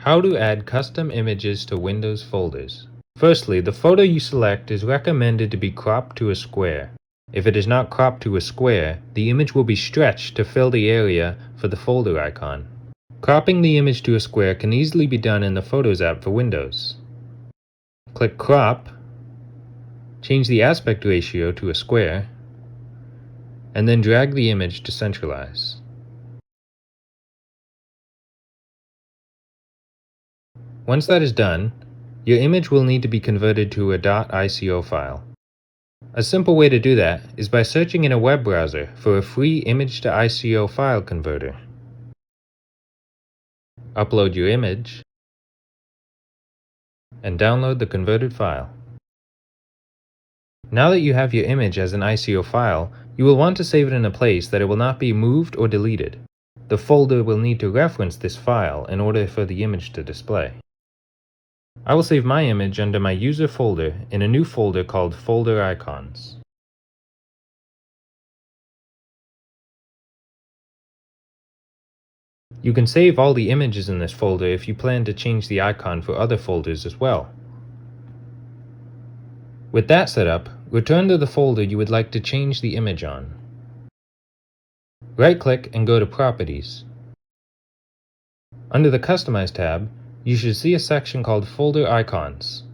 How to add custom images to Windows folders. Firstly, the photo you select is recommended to be cropped to a square. If it is not cropped to a square, the image will be stretched to fill the area for the folder icon. Cropping the image to a square can easily be done in the Photos app for Windows. Click Crop, change the aspect ratio to a square, and then drag the image to centralize. Once that is done, your image will need to be converted to a .ico file. A simple way to do that is by searching in a web browser for a free image-to-ICO file converter. Upload your image, and download the converted file. Now that you have your image as an ICO file, you will want to save it in a place that it will not be moved or deleted. The folder will need to reference this file in order for the image to display. I will save my image under my user folder in a new folder called Folder Icons. You can save all the images in this folder if you plan to change the icon for other folders as well. With that set up, return to the folder you would like to change the image on. Right-click and go to Properties. Under the Customize tab, you should see a section called Folder Icons.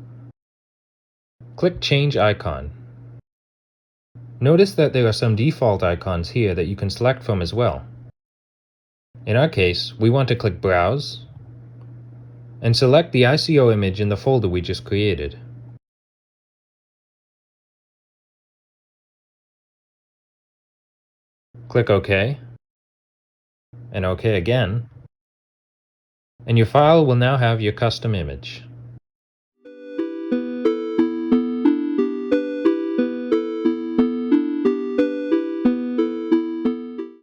Click Change Icon. Notice that there are some default icons here that you can select from as well. In our case, we want to click Browse and select the ICO image in the folder we just created. Click OK, and OK again, and your file will now have your custom image.